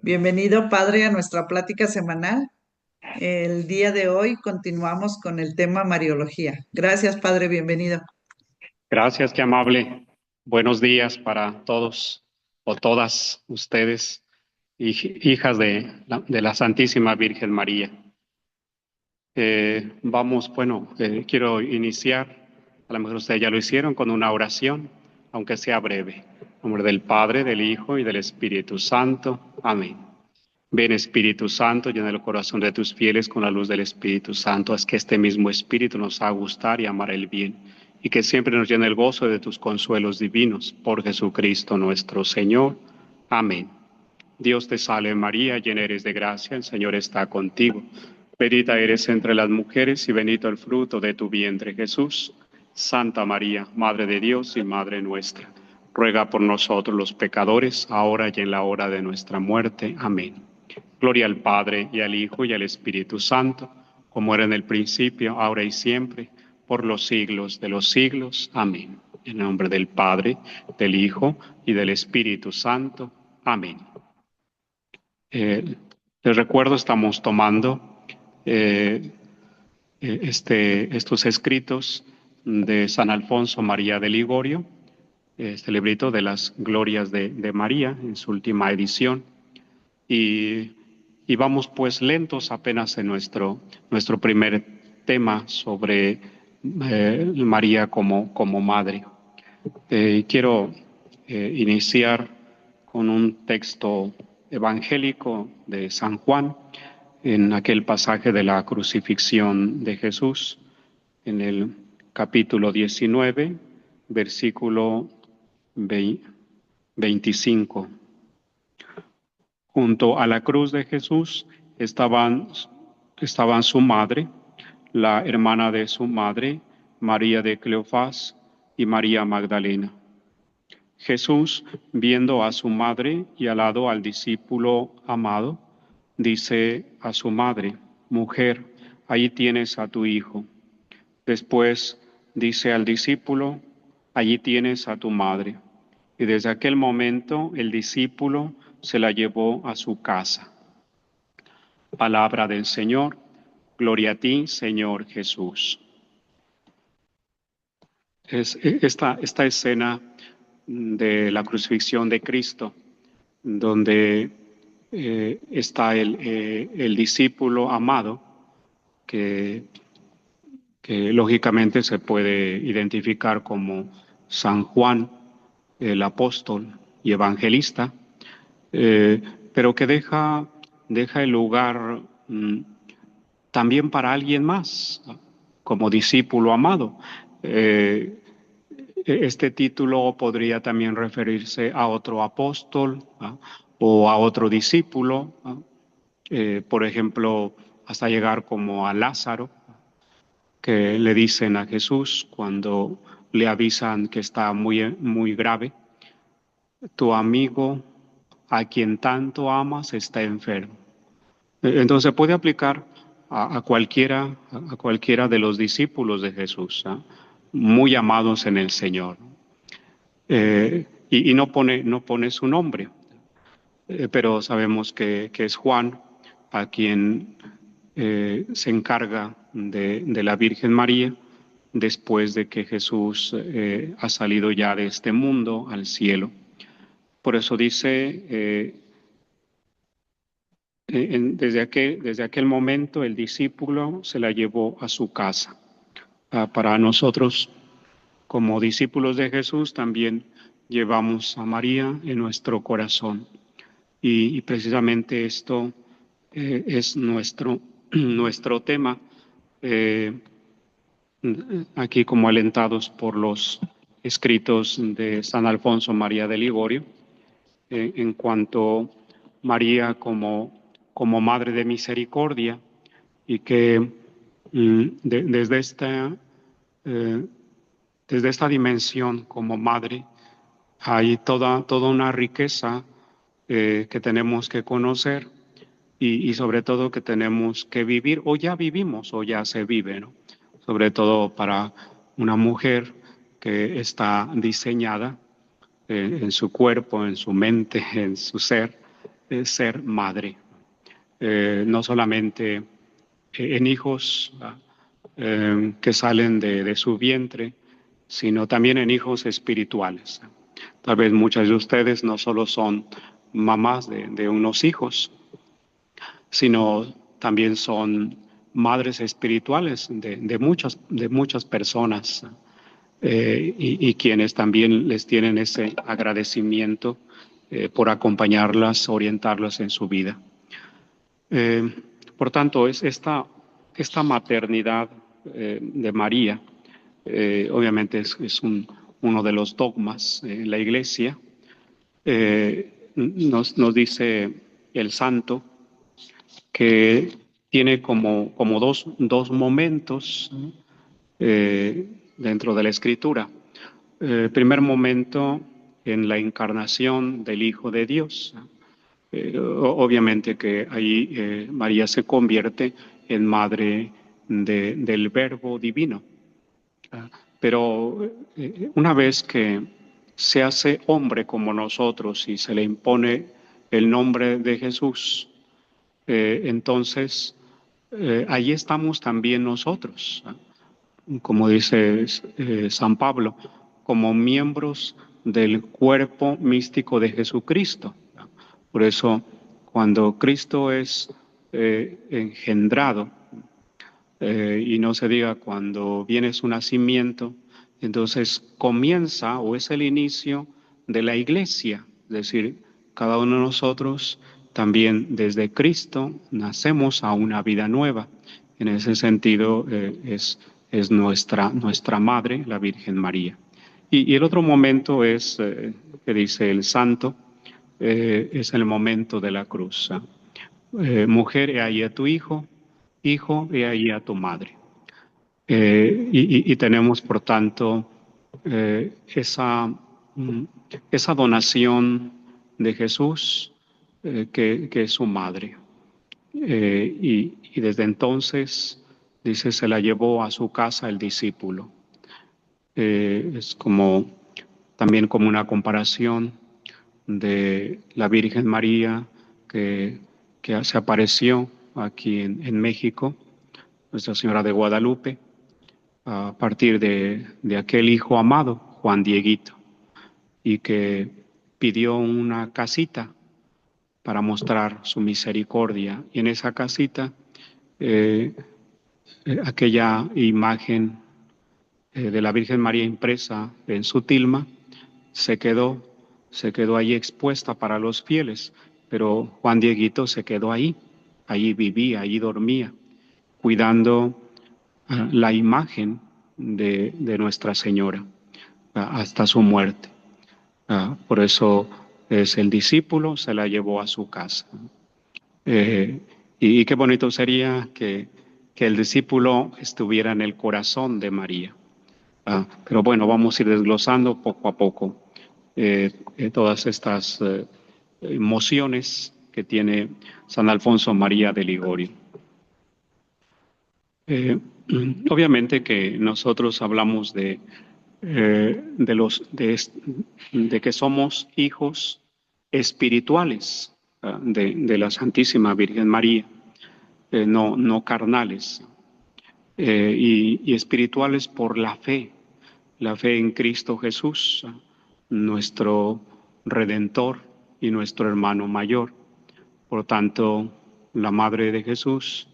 Bienvenido, Padre, a nuestra plática semanal. El día de hoy continuamos con el tema Mariología. Gracias, Padre, bienvenido. Gracias, qué amable. Buenos días para todos o todas ustedes, hijas de la Santísima Virgen María. Quiero iniciar, a lo mejor ustedes ya lo hicieron, con una oración, aunque sea breve. En nombre del Padre, del Hijo y del Espíritu Santo. Amén. Ven, Espíritu Santo, llena el corazón de tus fieles con la luz del Espíritu Santo. Haz que este mismo Espíritu nos haga gustar y amar el bien, y que siempre nos llene el gozo de tus consuelos divinos. Por Jesucristo nuestro Señor. Amén. Dios te salve María, llena eres de gracia, el Señor está contigo. Bendita eres entre las mujeres y bendito el fruto de tu vientre, Jesús. Santa María, Madre de Dios y Madre nuestra, ruega por nosotros los pecadores, ahora y en la hora de nuestra muerte. Amén. Gloria al Padre, y al Hijo, y al Espíritu Santo, como era en el principio, ahora y siempre, por los siglos de los siglos. Amén. En nombre del Padre, del Hijo, y del Espíritu Santo. Amén. Eh, Les recuerdo, estamos tomando eh, estos escritos de San Alfonso María de Ligorio, este librito de las glorias de María, en su última edición. Y, y vamos pues lentos apenas en nuestro primer tema sobre María como madre. Quiero iniciar con un texto evangélico de San Juan, en aquel pasaje de la crucifixión de Jesús, en el capítulo 19, versículo 25. Junto a la cruz de Jesús estaban su madre, la hermana de su madre, María de Cleofás, y María Magdalena. Jesús, viendo a su madre y al lado al discípulo amado, dice a su madre: Mujer, ahí tienes a tu hijo. Después dice al discípulo: Allí tienes a tu madre. Y desde aquel momento el discípulo se la llevó a su casa. Palabra del Señor. Gloria a ti, Señor Jesús. Esta escena de la crucifixión de Cristo, donde está el discípulo amado, que, que lógicamente se puede identificar como San Juan, el apóstol y evangelista, eh, pero que deja el lugar también para alguien más, como discípulo amado. Eh, este título podría también referirse a otro apóstol, ¿no? O a otro discípulo, ¿no? Por ejemplo, hasta llegar como a Lázaro, que le dicen a Jesús cuando le avisan que está muy grave: tu amigo a quien tanto amas está enfermo. Entonces puede aplicar a cualquiera de los discípulos de Jesús, ¿no? Muy amados en el Señor. Y no pone su nombre, pero sabemos que es Juan, a quien se encarga de la Virgen María después de que Jesús ha salido ya de este mundo al cielo. Por eso dice, desde aquel momento el discípulo se la llevó a su casa. Para nosotros, como discípulos de Jesús, también llevamos a María en nuestro corazón. Y precisamente esto es nuestro tema, eh, aquí como alentados por los escritos de San Alfonso María de Ligorio, en cuanto María como Madre de Misericordia, y que eh, desde esta dimensión como Madre hay toda una riqueza que tenemos que conocer, y sobre todo que tenemos que vivir, o ya vivimos, o ya se vive, ¿no? Sobre todo para una mujer que está diseñada en su cuerpo, en su mente, en su ser, ser madre. No solamente en hijos que salen de su vientre, sino también en hijos espirituales. Tal vez muchas de ustedes no solo son mamás de unos hijos, sino también son madres espirituales de muchas personas y quienes también les tienen ese agradecimiento por acompañarlas, orientarlas en su vida. Por tanto, es esta maternidad de María, obviamente uno de los dogmas en la Iglesia. Nos dice el santo que tiene como dos momentos dentro de la Escritura. Primer momento en la encarnación del Hijo de Dios. Obviamente que ahí María se convierte en madre del Verbo divino. Pero una vez que se hace hombre como nosotros y se le impone el nombre de Jesús, entonces ahí estamos también nosotros, como dice San Pablo, como miembros del cuerpo místico de Jesucristo. Por eso, cuando Cristo es engendrado, y no se diga cuando viene su nacimiento, entonces comienza o es el inicio de la iglesia, es decir, cada uno de nosotros también desde Cristo nacemos a una vida nueva. En ese sentido es nuestra madre, la Virgen María. Y el otro momento es, que dice el santo, es el momento de la cruz. Mujer, he ahí a tu hijo, hijo, he ahí a tu madre. Y tenemos, por tanto, esa donación de Jesús, que es su madre. Y desde entonces, dice, se la llevó a su casa el discípulo. Es también como una comparación de la Virgen María que se apareció aquí en México, Nuestra Señora de Guadalupe, a partir de aquel hijo amado, Juan Dieguito, y que pidió una casita para mostrar su misericordia. Y en esa casita, eh, aquella imagen de la Virgen María impresa en su tilma se quedó ahí expuesta para los fieles, pero Juan Dieguito se quedó ahí vivía, ahí dormía, cuidando la imagen de Nuestra Señora hasta su muerte. Por eso es el discípulo, se la llevó a su casa. Y qué bonito sería que el discípulo estuviera en el corazón de María. Pero bueno, vamos a ir desglosando poco a poco todas estas emociones que tiene San Alfonso María de Ligorio. Obviamente que nosotros hablamos de que somos hijos espirituales de la Santísima Virgen María, no carnales, y espirituales por la fe en Cristo Jesús, nuestro Redentor y nuestro hermano mayor. Por tanto, la Madre de Jesús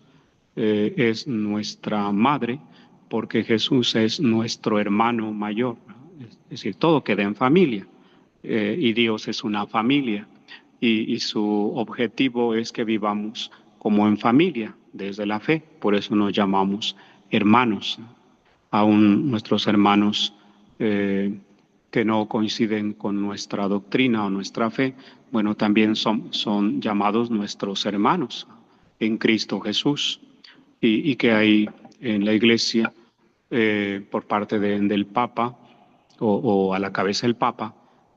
es nuestra madre porque Jesús es nuestro hermano mayor. Es decir, todo queda en familia y Dios es una familia y su objetivo es que vivamos como en familia desde la fe. Por eso nos llamamos hermanos. Aún nuestros hermanos que no coinciden con nuestra doctrina o nuestra fe, bueno, también son llamados nuestros hermanos en Cristo Jesús. Y que hay en la Iglesia, por parte del Papa o a la cabeza del Papa,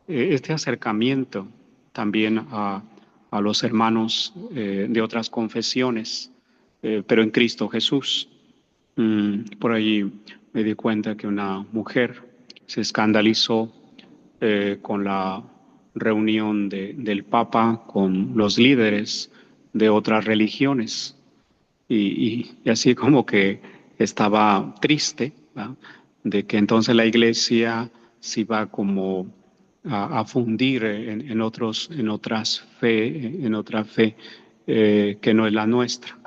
este acercamiento también a los hermanos de otras confesiones, pero en Cristo Jesús. Por allí me di cuenta que una mujer se escandalizó con la reunión del Papa con los líderes de otras religiones. Y así como que estaba triste, ¿va? De que entonces la iglesia se iba como a fundir en otra fe que no es la nuestra.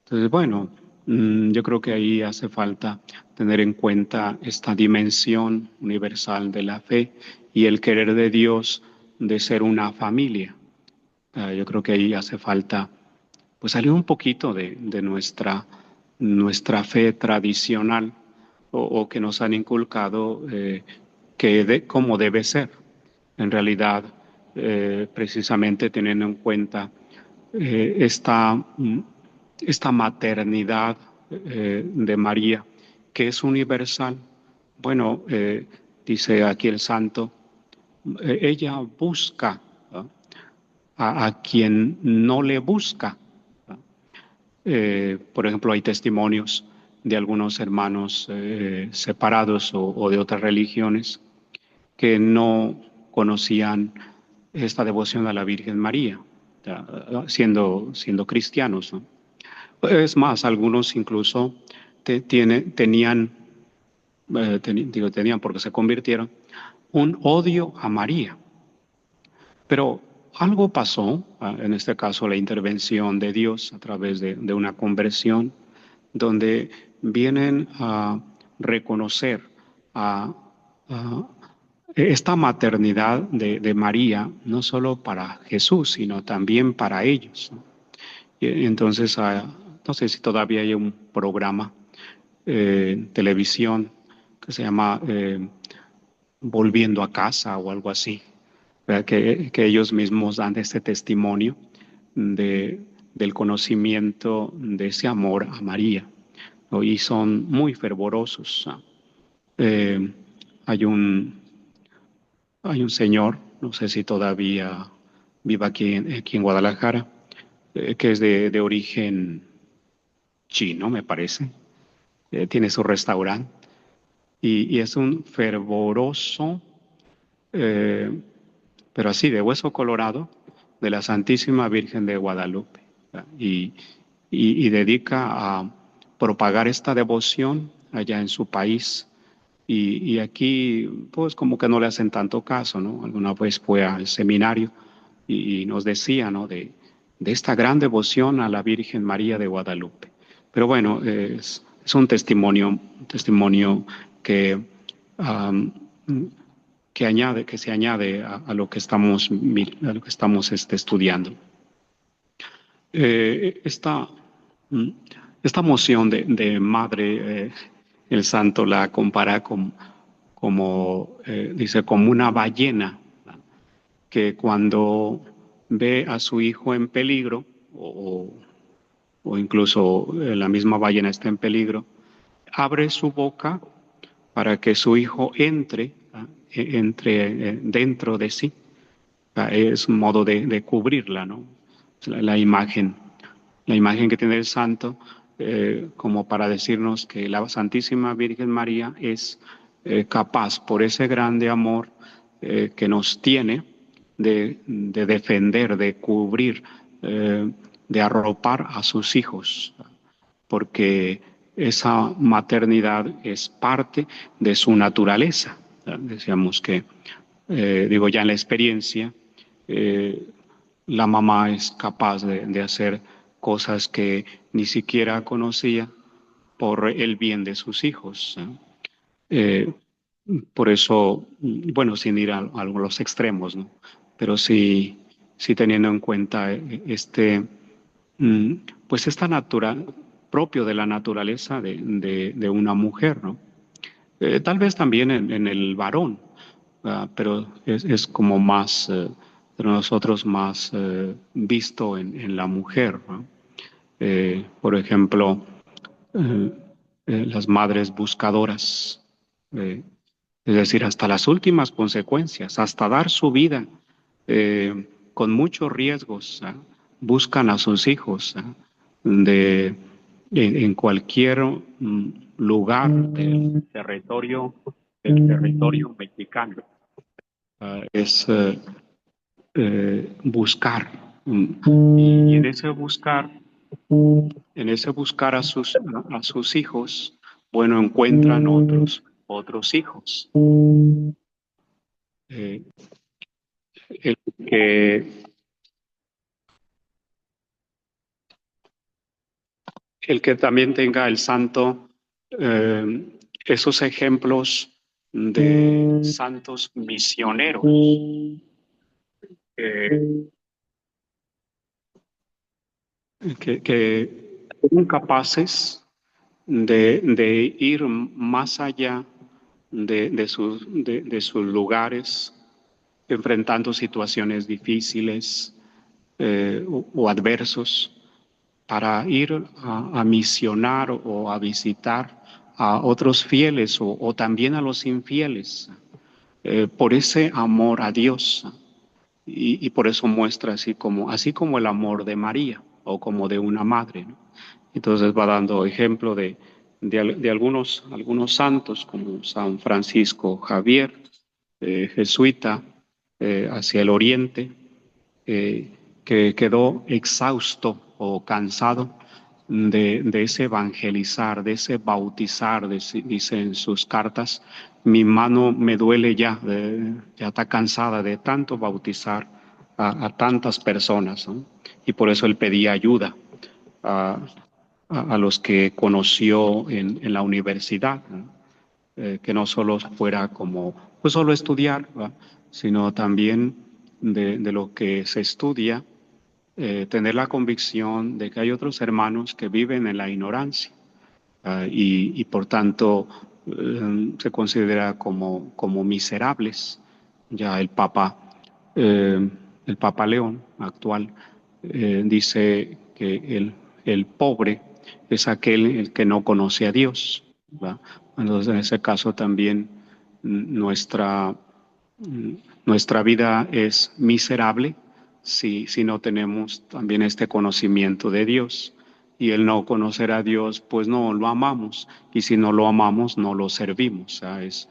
Entonces, bueno, yo creo que ahí hace falta tener en cuenta esta dimensión universal de la fe y el querer de Dios de ser una familia. Yo creo que ahí hace falta pues salir un poquito de nuestra fe tradicional o que nos han inculcado cómo debe ser. En realidad, precisamente teniendo en cuenta eh, esta, mm, esta maternidad de María, que es universal. Bueno, dice aquí el santo, ella busca, ¿no?, a quien no le busca. Por ejemplo, hay testimonios de algunos hermanos separados o de otras religiones que no conocían esta devoción a la Virgen María, siendo cristianos, ¿no? Es más, algunos incluso tenían, tenían porque se convirtieron, un odio a María. Pero algo pasó, en este caso la intervención de Dios a través de una conversión, donde vienen a reconocer a, a esta maternidad de María, no solo para Jesús, sino también para ellos, ¿no? Y entonces, no sé si todavía hay un programa en televisión que se llama Volviendo a casa o algo así, ¿verdad? Que ellos mismos dan este testimonio del conocimiento de ese amor a María, ¿no? Y son muy fervorosos, ¿no? Eh, hay hay un señor, no sé si todavía vive aquí en Guadalajara, que es de origen chino, me parece. Tiene su restaurante y es un fervoroso, eh, pero así de hueso colorado, de la Santísima Virgen de Guadalupe. Y, y dedica a propagar esta devoción allá en su país. Y aquí, pues como que no le hacen tanto caso, ¿no? Alguna vez fue al seminario y nos decía, ¿no? De esta gran devoción a la Virgen María de Guadalupe. Pero bueno, es un testimonio que, um, que se añade a lo que estamos estudiando. Esta, mm, esta moción de madre, el santo la compara como, dice, como una ballena, ¿no?, que cuando ve a su hijo en peligro, o incluso la misma ballena está en peligro, abre su boca para que su hijo entre dentro de sí. Es un modo de cubrirla, ¿no? La imagen, la imagen que tiene el santo, como para decirnos que la Santísima Virgen María es capaz, por ese grande amor que nos tiene, de defender, de cubrir, de arropar a sus hijos, porque esa maternidad es parte de su naturaleza. Decíamos que, digo, ya en la experiencia, eh, la mamá es capaz de hacer cosas que ni siquiera conocía por el bien de sus hijos, ¿eh? Eh, por eso, bueno, sin ir a los extremos, ¿no? Pero sí teniendo en cuenta mm, pues esta natural, propio de la naturaleza de una mujer, ¿no? Tal vez también en el varón, pero es como más, de nosotros más visto en la mujer, ¿no? Por ejemplo, eh, las madres buscadoras, eh, es decir, hasta las últimas consecuencias, hasta dar su vida con muchos riesgos, buscan a sus hijos, de, en cualquier lugar del territorio mexicano. es buscar. Y en ese buscar a sus hijos, bueno, encuentran otros hijos. Eh, el que, el que también tenga el santo esos ejemplos de santos misioneros eh, que son capaces de ir más allá de sus lugares, enfrentando situaciones difíciles o adversos, para ir a misionar o a visitar a otros fieles o también a los infieles, por ese amor a Dios. Y por eso muestra así como el amor de María o como de una madre, ¿no? Entonces va dando ejemplo de algunos santos como San Francisco Javier, jesuita, hacia el oriente, eh, que quedó exhausto o cansado de ese evangelizar, de ese bautizar, dice en sus cartas, mi mano me duele ya, ya está cansada de tanto bautizar a tantas personas, ¿no? Y por eso él pedía ayuda a, a los que conoció en la universidad, ¿no? Que no solo fuera como, pues solo estudiar, ¿va? Sino también de lo que se estudia, tener la convicción de que hay otros hermanos que viven en la ignorancia, y por tanto se considera como miserables. Ya eh, el Papa León actual dice que el pobre es aquel el que no conoce a Dios, ¿va? Entonces, en ese caso también nuestra, mm, nuestra vida es miserable si no tenemos también este conocimiento de Dios. Y el no conocer a Dios, pues no lo amamos. Y si no lo amamos, no lo servimos. O sea, es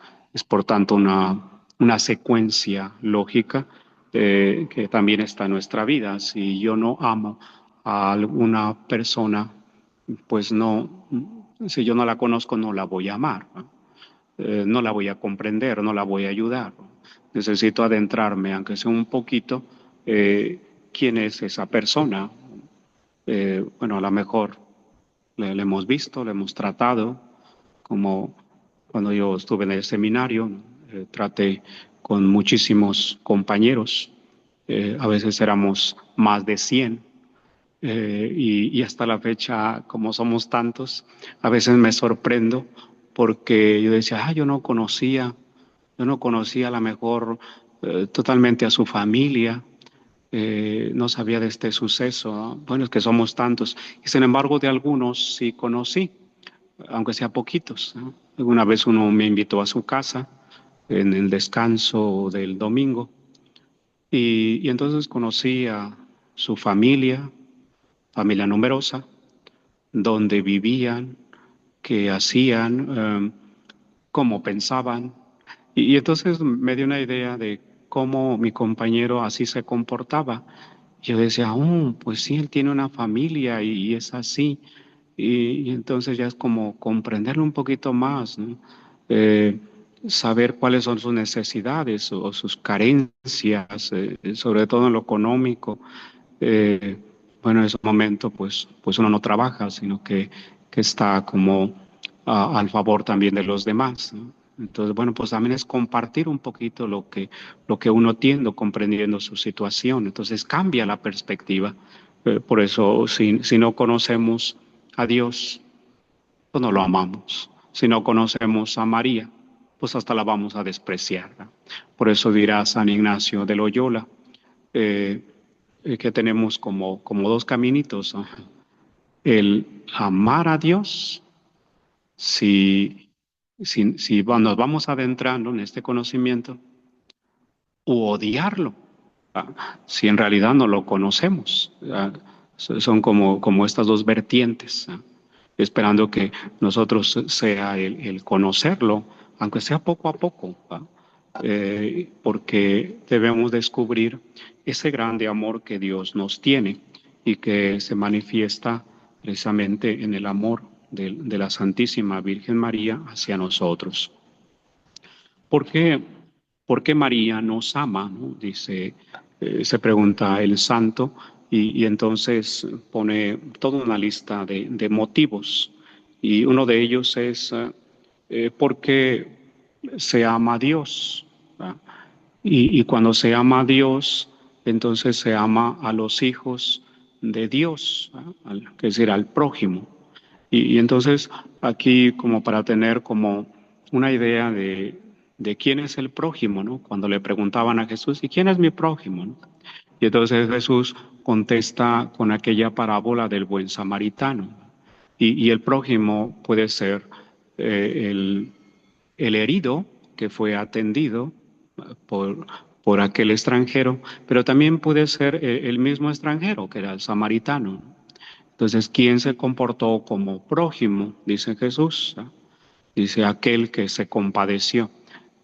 por tanto una secuencia lógica que también está en nuestra vida. Si yo no amo a alguna persona, pues no, si yo no la conozco, no la voy a amar, ¿no? No la voy a comprender, no la voy a ayudar. Necesito adentrarme, aunque sea un poquito, quién es esa persona. Bueno, a lo mejor le hemos visto, le hemos tratado, como cuando yo estuve en el seminario, traté con muchísimos compañeros, a veces éramos más de 100, y hasta la fecha, como somos tantos, a veces me sorprendo porque yo decía, yo no conocía a lo mejor totalmente a su familia, no sabía de este suceso, ¿no? Bueno, es que somos tantos, y sin embargo de algunos sí conocí, aunque sea poquitos, ¿no? Alguna vez uno me invitó a su casa en el descanso del domingo, y entonces conocí a su familia numerosa, donde vivían, qué hacían, cómo pensaban. Y entonces me dio una idea de cómo mi compañero así se comportaba. Yo decía, pues sí, él tiene una familia y es así. Y entonces ya es como comprenderlo un poquito más, ¿no? Eh, Saber cuáles son sus necesidades o sus carencias, sobre todo en lo económico. Eh, bueno, en ese momento pues uno no trabaja, sino que está como al favor también de los demás, ¿no? Entonces, bueno, pues también es compartir un poquito lo que uno tiene, comprendiendo su situación. Entonces cambia la perspectiva. Por eso, si no conocemos a Dios, pues no lo amamos. Si no conocemos a María, pues hasta la vamos a despreciar, ¿no? Por eso dirá San Ignacio de Loyola, eh, que tenemos como dos caminitos, ¿no? El amar a Dios, si nos vamos adentrando en este conocimiento, u odiarlo, si en realidad no lo conocemos. Son como estas dos vertientes, esperando que nosotros sea el conocerlo, aunque sea poco a poco, porque debemos descubrir ese grande amor que Dios nos tiene y que se manifiesta precisamente en el amor de la Santísima Virgen María hacia nosotros. ¿Por qué, por qué María nos ama? ¿No? Dice, se pregunta el santo y entonces pone toda una lista de motivos y uno de ellos es porque se ama a Dios. ¿Verdad? Y cuando se ama a Dios, entonces se ama a los hijos de Dios, que es decir, al prójimo. Y entonces aquí como para tener como una idea de quién es el prójimo, ¿no? Cuando le preguntaban a Jesús, ¿y quién es mi prójimo? ¿No? Y entonces Jesús contesta con aquella parábola del buen samaritano. Y el prójimo puede ser el herido que fue atendido por, por aquel extranjero, pero también puede ser el mismo extranjero, que era el samaritano. Entonces, ¿quién se comportó como prójimo? Dice Jesús. ¿Ah? Dice aquel que se compadeció.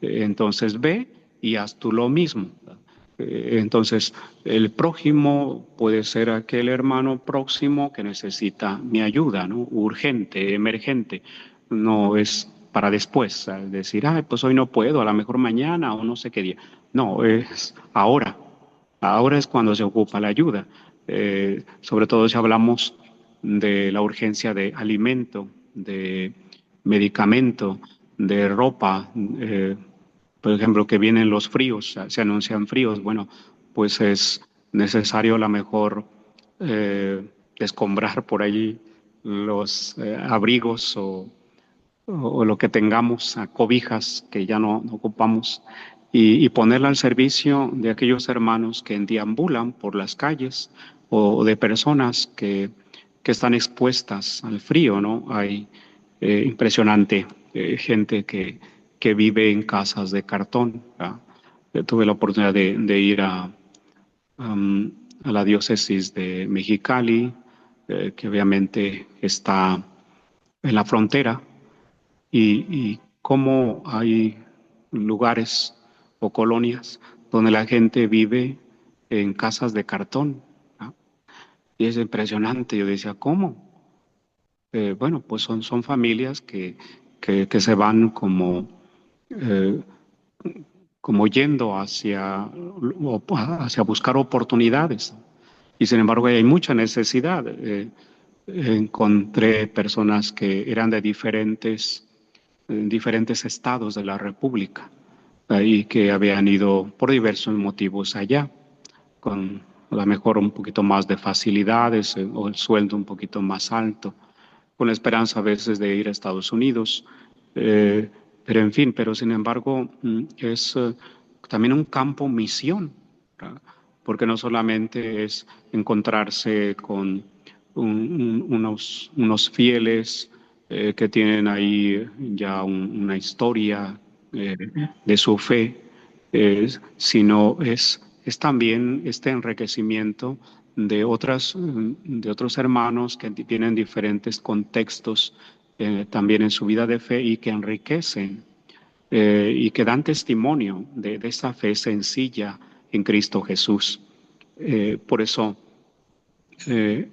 Entonces ve y haz tú lo mismo. Entonces, el prójimo puede ser aquel hermano próximo que necesita mi ayuda, ¿no? Urgente, emergente. No es para después, decir, ay, pues hoy no puedo, a lo mejor mañana o no sé qué día. No, es ahora. Ahora es cuando se ocupa la ayuda. Sobre todo si hablamos de la urgencia de alimento, de medicamento, de ropa, por ejemplo, que vienen los fríos, se anuncian fríos, bueno, pues es necesario a lo mejor descombrar por allí los abrigos o lo que tengamos, cobijas que ya no ocupamos, y ponerla al servicio de aquellos hermanos que deambulan por las calles o de personas que están expuestas al frío, ¿no? Hay impresionante gente que vive en casas de cartón. ¿Verdad? Yo tuve la oportunidad de ir a la diócesis de Mexicali, que obviamente está en la frontera y cómo hay lugares o colonias donde la gente vive en casas de cartón. ¿No? Y es impresionante. Yo decía, ¿cómo? Bueno, pues son familias que se van eh, como yendo hacia buscar oportunidades. Y sin embargo hay mucha necesidad. Encontré personas que eran de diferentes estados de la República y que habían ido por diversos motivos allá, con a lo mejor un poquito más de facilidades o el sueldo un poquito más alto, con la esperanza a veces de ir a Estados Unidos. Eh, pero en fin, pero sin embargo es también un campo misión, ¿verdad? Porque no solamente es encontrarse con unos fieles que tienen ahí ya una historia eh, de su fe, sino es también este enriquecimiento de otros hermanos que tienen diferentes contextos también en su vida de fe y que enriquecen y que dan testimonio de esa fe sencilla en Cristo Jesús. Eh, por eso, eh,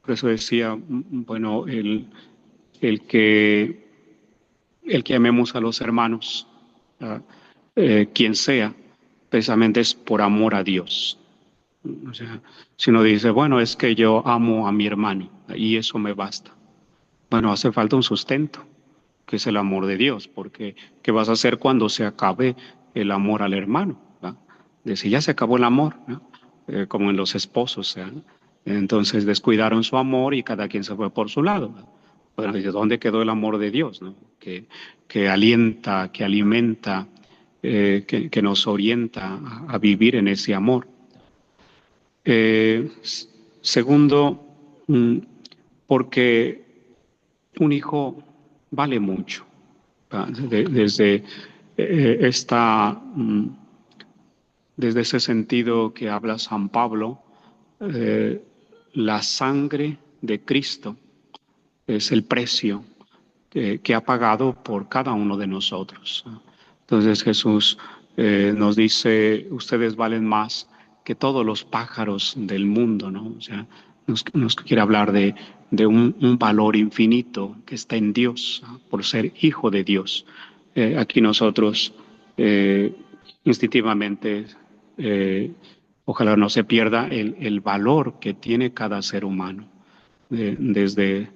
por eso decía, bueno, el que, el que amemos a los hermanos, ¿verdad? Quien sea, precisamente es por amor a Dios. O sea, si uno dice, bueno, es que yo amo a mi hermano y eso me basta. Bueno, hace falta un sustento, que es el amor de Dios, porque ¿qué vas a hacer cuando se acabe el amor al hermano? ¿Va? Decir, ya se acabó el amor, ¿no? Como en los esposos, ¿eh? Entonces descuidaron su amor y cada quien se fue por su lado. ¿No? Bueno, ¿de dónde quedó el amor de Dios? ¿No? Que alienta, que alimenta, que nos orienta a vivir en ese amor. Eh, segundo, porque un hijo vale mucho. Desde esta, desde ese sentido que habla San Pablo, eh, la sangre de Cristo es el precio que ha pagado por cada uno de nosotros. Entonces Jesús Nos dice, ustedes valen más que todos los pájaros del mundo, ¿no? O sea, nos quiere hablar de un valor infinito que está en Dios, ¿no? Por ser hijo de Dios. Aquí nosotros eh, instintivamente, ojalá no se pierda el valor que tiene cada ser humano desde,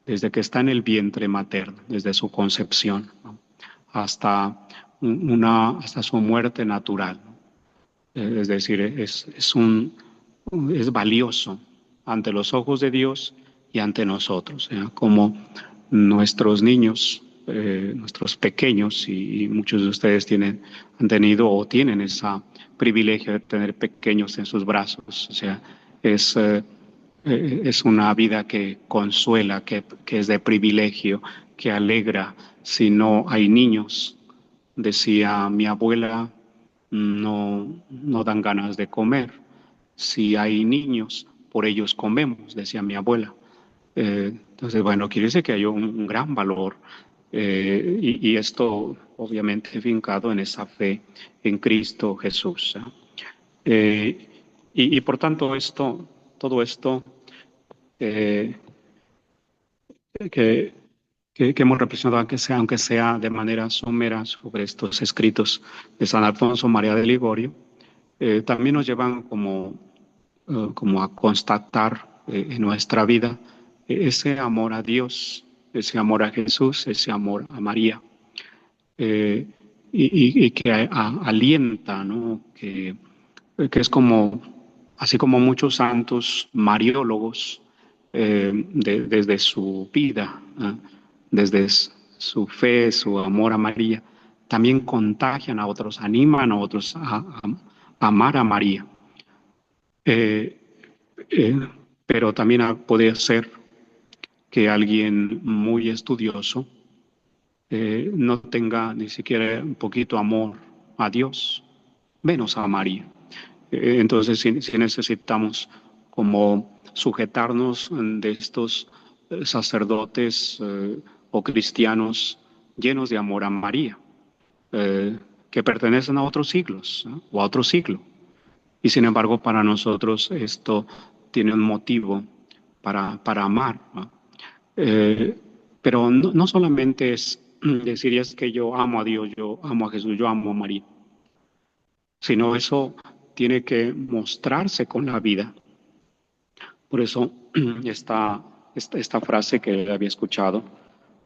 desde que está en el vientre materno, desde su concepción, ¿no? hasta, hasta su muerte natural. Es decir, es valioso ante los ojos de Dios y ante nosotros, ¿eh? Como nuestros niños, nuestros pequeños, y muchos de ustedes han tenido o tienen ese privilegio de tener pequeños en sus brazos. O sea, es, eh, es una vida que consuela, que es de privilegio, que alegra. Si no hay niños, decía mi abuela, no dan ganas de comer. Si hay niños, por ellos comemos, decía mi abuela. Entonces, bueno, quiere decir que hay un gran valor y esto obviamente fincado en esa fe en Cristo Jesús. Y por tanto, todo esto eh, que, que hemos reflexionado, aunque sea de manera somera, sobre estos escritos de San Alfonso María de Ligorio, también nos llevan como a constatar en nuestra vida ese amor a Dios, ese amor a Jesús, ese amor a María, eh, y que alienta, ¿no? Que es como, así como muchos santos mariólogos, desde su vida, desde su fe, su amor a María, también contagian a otros, animan a otros a amar a María. Eh, eh, pero también puede ser que alguien muy estudioso no tenga ni siquiera un poquito amor a Dios, menos a María. Entonces, si necesitamos como sujetarnos de estos sacerdotes o cristianos llenos de amor a María, que pertenecen a otros siglos, ¿no? O a otro siglo. Y sin embargo, para nosotros esto tiene un motivo para amar, ¿no? Eh, pero no solamente es decir, es que yo amo a Dios, yo amo a Jesús, yo amo a María, sino eso tiene que mostrarse con la vida. Por eso esta frase que había escuchado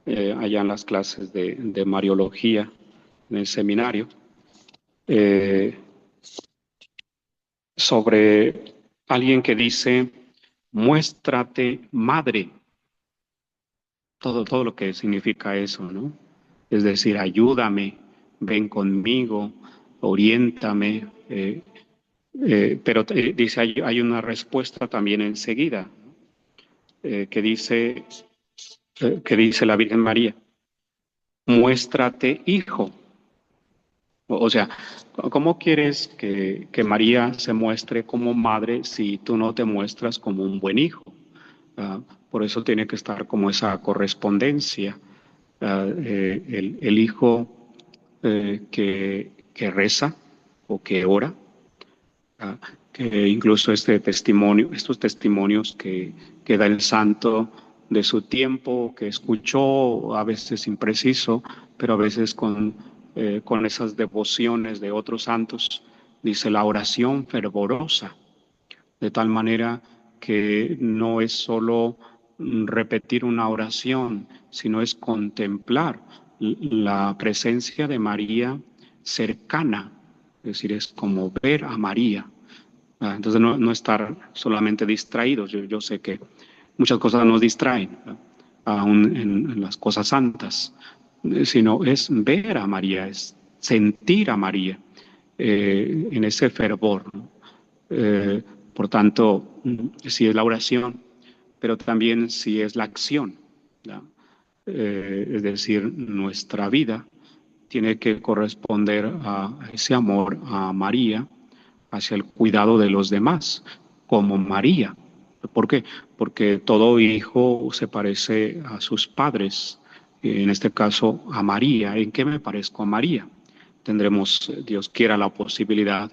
allá en las clases de Mariología en el seminario, eh, sobre alguien que dice, muéstrate madre, todo lo que significa eso, ¿no? Es decir, ayúdame, ven conmigo, oriéntame, pero dice, hay una respuesta también enseguida, que que dice la Virgen María, muéstrate hijo. O sea, ¿cómo quieres que María se muestre como madre si tú no te muestras como un buen hijo? Por eso tiene que estar como esa correspondencia. El hijo que reza o que ora, ah, que incluso estos testimonios que da el santo de su tiempo, que escuchó, a veces impreciso, pero a veces con esas devociones de otros santos, dice la oración fervorosa, de tal manera que no es solo repetir una oración, sino es contemplar la presencia de María cercana, es decir, es como ver a María. Entonces no estar solamente distraídos. Yo sé que muchas cosas nos distraen, aún en las cosas santas, sino es ver a María, es sentir a María en ese fervor, ¿no? Eh, por tanto, si es la oración, pero también si es la acción, ¿no? Es decir, nuestra vida tiene que corresponder a ese amor a María, hacia el cuidado de los demás, como María. ¿Por qué? Porque todo hijo se parece a sus padres, en este caso a María. ¿En qué me parezco a María? tendremos, Dios quiera, la posibilidad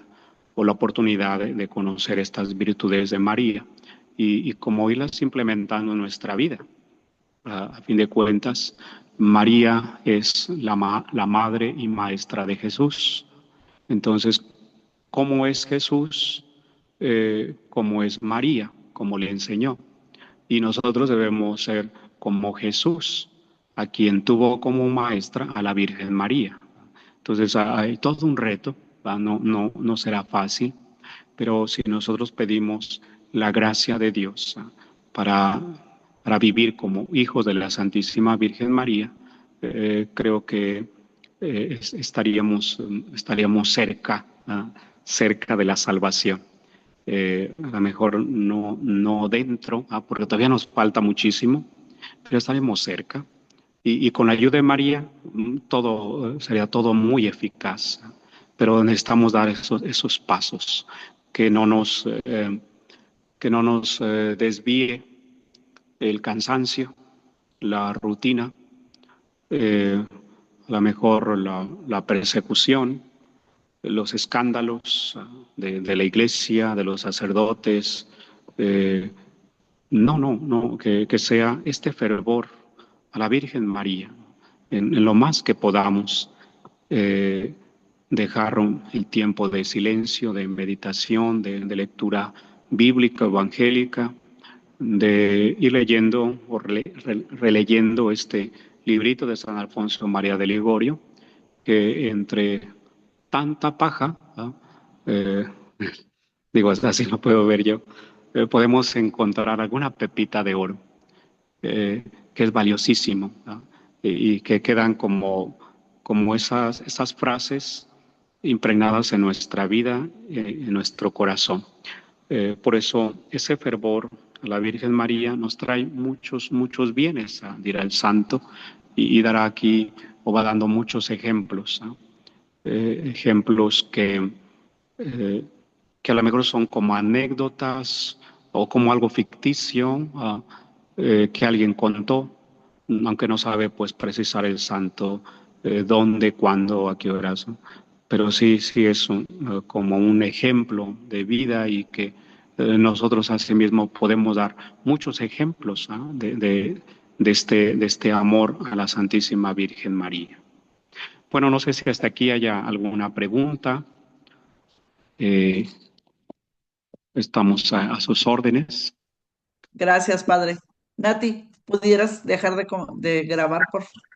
o la oportunidad de conocer estas virtudes de María y cómo irlas implementando en nuestra vida. A fin de cuentas, María es la madre y maestra de Jesús. Entonces, ¿cómo es Jesús? ¿Cómo es María? ¿Cómo le enseñó? Y nosotros debemos ser como Jesús, a quien tuvo como maestra a la Virgen María. Entonces hay todo un reto, ¿va? No será fácil, pero si nosotros pedimos la gracia de Dios para, para vivir como hijos de la Santísima Virgen María, creo que estaríamos cerca, cerca de la salvación. A lo mejor no dentro, porque todavía nos falta muchísimo, pero estaremos cerca. Y con la ayuda de María, sería todo muy eficaz. Pero necesitamos dar esos pasos, que no nos, desvíe el cansancio, la rutina, a lo mejor la persecución, los escándalos de la iglesia, de los sacerdotes. eh, no, que sea este fervor a la Virgen María, en lo más que podamos, eh, dejar el tiempo de silencio, de meditación, de lectura bíblica, evangélica, de ir leyendo o releyendo este librito de San Alfonso María de Ligorio, que entre tanta paja, ¿no? Eh, digo, así lo puedo ver yo, podemos encontrar alguna pepita de oro, que es valiosísimo, ¿no? Y que quedan como esas frases impregnadas en nuestra vida, en nuestro corazón. Por eso ese fervor a la Virgen María nos trae muchos bienes, dirá el santo, y dará aquí o va dando muchos ejemplos, ¿no? Ejemplos eh, que a lo mejor son como anécdotas o como algo ficticio, que alguien contó, aunque no sabe pues precisar el santo, dónde, cuándo, a qué horas, ¿no? Pero sí es como un ejemplo de vida y que nosotros asimismo podemos dar muchos ejemplos, ¿ah? De este amor a la Santísima Virgen María. Bueno, no sé si hasta aquí haya alguna pregunta. Eh, Estamos a sus órdenes. Gracias, padre. Nati, ¿pudieras dejar de grabar, por favor?